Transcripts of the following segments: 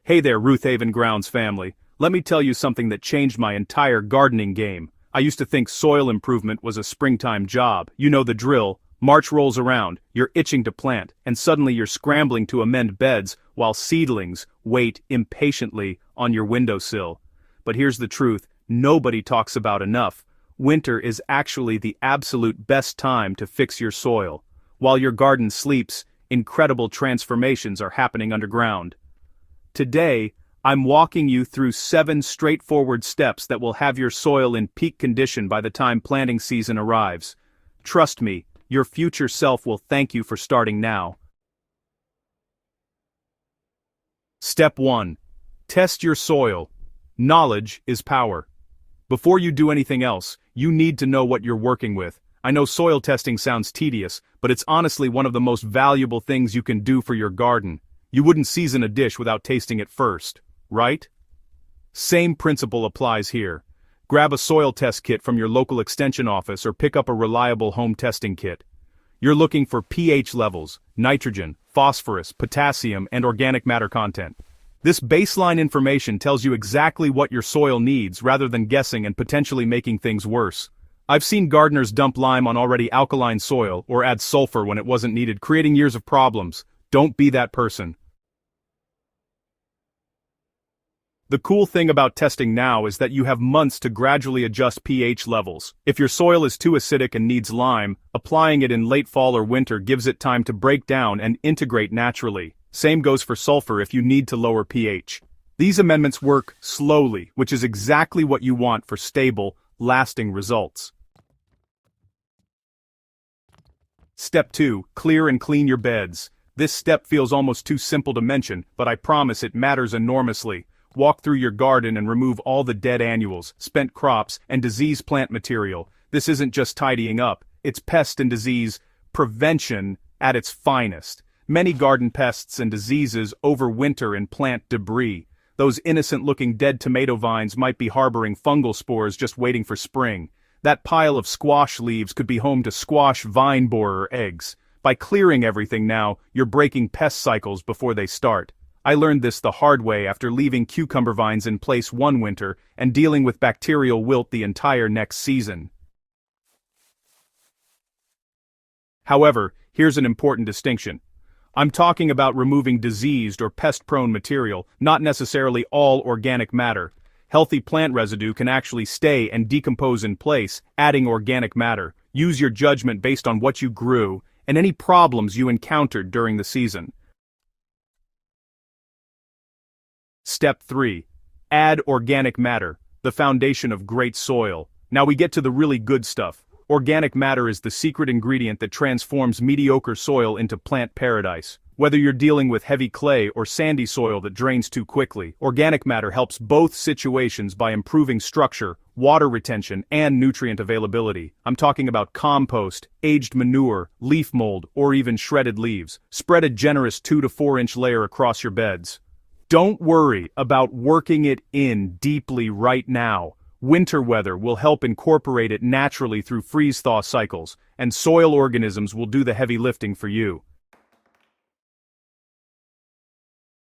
Hey there, Roothaven Grounds family. Let me tell you something that changed my entire gardening game. I used to think soil improvement was a springtime job. You know the drill. March rolls around, you're itching to plant, and suddenly you're scrambling to amend beds while seedlings wait impatiently on your windowsill. But here's the truth, nobody talks about enough. Winter is actually the absolute best time to fix your soil. While your garden sleeps, incredible transformations are happening underground. Today, I'm walking you through 7 straightforward steps that will have your soil in peak condition by the time planting season arrives. Trust me, your future self will thank you for starting now. Step 1. Test your soil. Knowledge is power. Before you do anything else, you need to know what you're working with. I know soil testing sounds tedious, but it's honestly one of the most valuable things you can do for your garden. You wouldn't season a dish without tasting it first, right? Same principle applies here. Grab a soil test kit from your local extension office or pick up a reliable home testing kit. You're looking for pH levels, nitrogen, phosphorus, potassium, and organic matter content. This baseline information tells you exactly what your soil needs rather than guessing and potentially making things worse. I've seen gardeners dump lime on already alkaline soil or add sulfur when it wasn't needed, creating years of problems. Don't be that person. The cool thing about testing now is that you have months to gradually adjust pH levels. If your soil is too acidic and needs lime, applying it in late fall or winter gives it time to break down and integrate naturally. Same goes for sulfur if you need to lower pH. These amendments work slowly, which is exactly what you want for stable, lasting results. Step 2. Clear and clean your beds. This step feels almost too simple to mention, but I promise it matters enormously. Walk through your garden and remove all the dead annuals, spent crops, and disease plant material. This isn't just tidying up, it's pest and disease prevention at its finest. Many garden pests and diseases overwinter in plant debris. Those innocent-looking dead tomato vines might be harboring fungal spores just waiting for spring. That pile of squash leaves could be home to squash vine borer eggs. By clearing everything now, you're breaking pest cycles before they start. I learned this the hard way after leaving cucumber vines in place one winter and dealing with bacterial wilt the entire next season. However, here's an important distinction. I'm talking about removing diseased or pest-prone material, not necessarily all organic matter. Healthy plant residue can actually stay and decompose in place, adding organic matter. Use your judgment based on what you grew and any problems you encountered during the season. Step 3. Add organic matter, the foundation of great soil. Now we get to the really good stuff. Organic matter is the secret ingredient that transforms mediocre soil into plant paradise. Whether you're dealing with heavy clay or sandy soil that drains too quickly, organic matter helps both situations by improving structure, water retention, and nutrient availability. I'm talking about compost, aged manure, leaf mold, or even shredded leaves. Spread a generous 2 to 4 inch layer across your beds. Don't worry about working it in deeply right now. Winter weather will help incorporate it naturally through freeze-thaw cycles, and soil organisms will do the heavy lifting for you.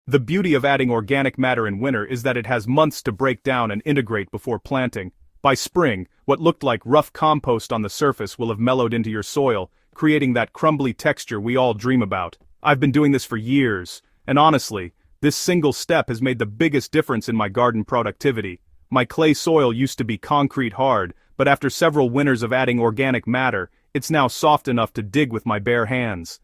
The beauty of adding organic matter in winter is that it has months to break down and integrate before planting. By spring, what looked like rough compost on the surface will have mellowed into your soil, creating that crumbly texture we all dream about. I've been doing this for years, and honestly, this single step has made the biggest difference in my garden productivity. My clay soil used to be concrete hard, but after several winters of adding organic matter, it's now soft enough to dig with my bare hands.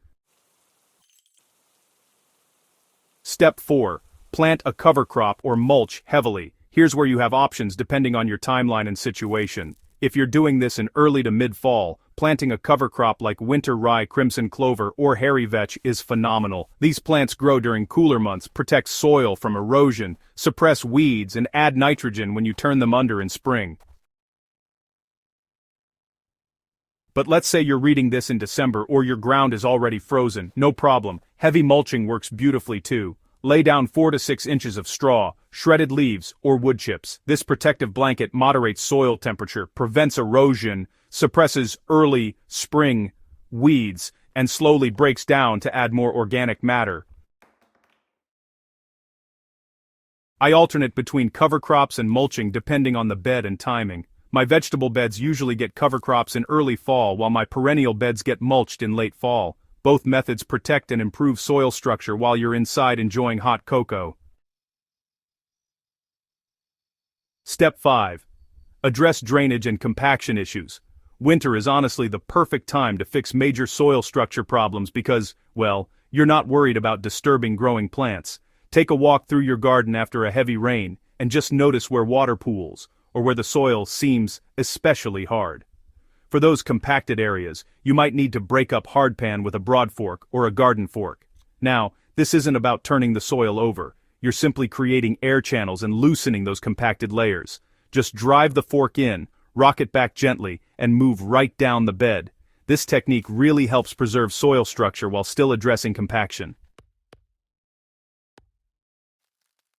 Step 4. Plant a cover crop or mulch heavily. Here's where you have options depending on your timeline and situation. If you're doing this in early to mid-fall, planting a cover crop like winter rye, crimson clover, or hairy vetch is phenomenal. These plants grow during cooler months, protect soil from erosion, suppress weeds, and add nitrogen when you turn them under in spring. But let's say you're reading this in December or your ground is already frozen, no problem. Heavy mulching works beautifully too. Lay down 4 to 6 inches of straw, shredded leaves, or wood chips. This protective blanket moderates soil temperature, prevents erosion, suppresses early spring weeds, and slowly breaks down to add more organic matter. I alternate between cover crops and mulching depending on the bed and timing. My vegetable beds usually get cover crops in early fall while my perennial beds get mulched in late fall. Both methods protect and improve soil structure while you're inside enjoying hot cocoa. Step 5. Address drainage and compaction issues. Winter is honestly the perfect time to fix major soil structure problems because, well, you're not worried about disturbing growing plants. Take a walk through your garden after a heavy rain, and just notice where water pools, or where the soil seems especially hard. For those compacted areas, you might need to break up hardpan with a broad fork or a garden fork. Now, this isn't about turning the soil over. You're simply creating air channels and loosening those compacted layers. Just drive the fork in, rock it back gently, and move right down the bed. This technique really helps preserve soil structure while still addressing compaction.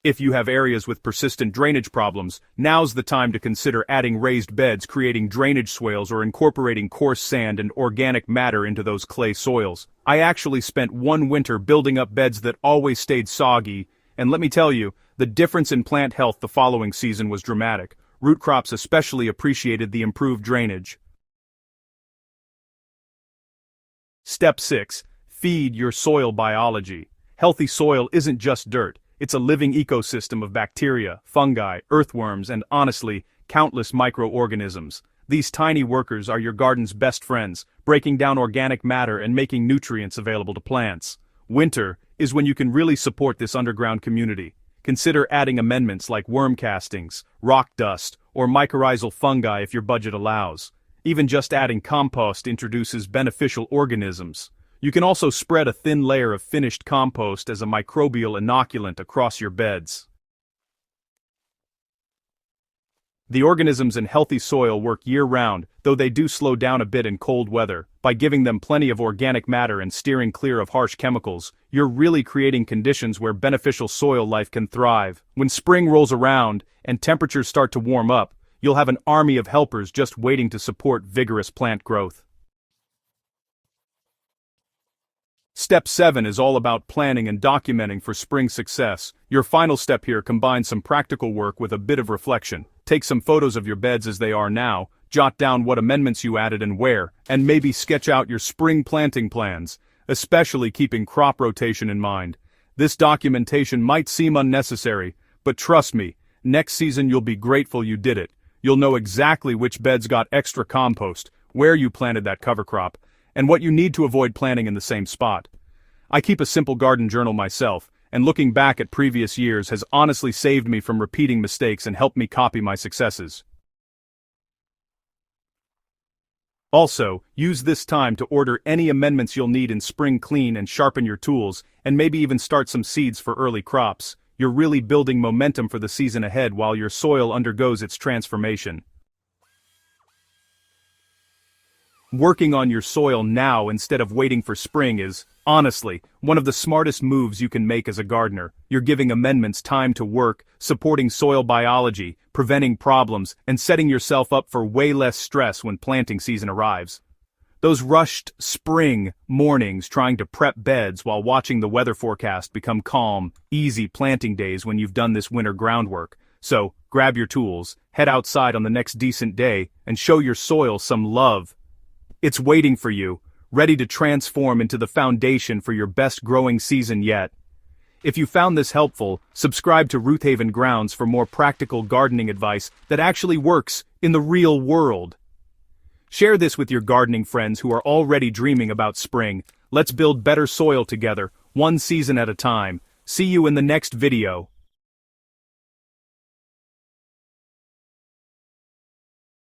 If you have areas with persistent drainage problems, now's the time to consider adding raised beds, creating drainage swales, or incorporating coarse sand and organic matter into those clay soils. I actually spent one winter building up beds that always stayed soggy, and let me tell you, the difference in plant health the following season was dramatic. Root crops especially appreciated the improved drainage. Step 6. Feed your soil biology. Healthy soil isn't just dirt. It's a living ecosystem of bacteria, fungi, earthworms, and honestly, countless microorganisms. These tiny workers are your garden's best friends, breaking down organic matter and making nutrients available to plants. Winter is when you can really support this underground community. Consider adding amendments like worm castings, rock dust, or mycorrhizal fungi if your budget allows. Even just adding compost introduces beneficial organisms. You can also spread a thin layer of finished compost as a microbial inoculant across your beds. The organisms in healthy soil work year-round, though they do slow down a bit in cold weather. By giving them plenty of organic matter and steering clear of harsh chemicals, you're really creating conditions where beneficial soil life can thrive. When spring rolls around and temperatures start to warm up, you'll have an army of helpers just waiting to support vigorous plant growth. Step 7 is all about planning and documenting for spring success. Your final step here combines some practical work with a bit of reflection. Take some photos of your beds as they are now, jot down what amendments you added and where, and maybe sketch out your spring planting plans, especially keeping crop rotation in mind. This documentation might seem unnecessary, but trust me, next season you'll be grateful you did it. You'll know exactly which beds got extra compost, where you planted that cover crop, and what you need to avoid planting in the same spot. I keep a simple garden journal myself, and looking back at previous years has honestly saved me from repeating mistakes and helped me copy my successes. Also, use this time to order any amendments you'll need in spring clean and sharpen your tools, and maybe even start some seeds for early crops. You're really building momentum for the season ahead while your soil undergoes its transformation. Working on your soil now instead of waiting for spring is, honestly, one of the smartest moves you can make as a gardener. You're giving amendments time to work, supporting soil biology, preventing problems, and setting yourself up for way less stress when planting season arrives. Those rushed spring mornings trying to prep beds while watching the weather forecast become calm, easy planting days when you've done this winter groundwork. So, grab your tools, head outside on the next decent day, and show your soil some love. It's waiting for you, ready to transform into the foundation for your best growing season yet. If you found this helpful, subscribe to Roothaven Grounds for more practical gardening advice that actually works in the real world. Share this with your gardening friends who are already dreaming about spring. Let's build better soil together, one season at a time. See you in the next video.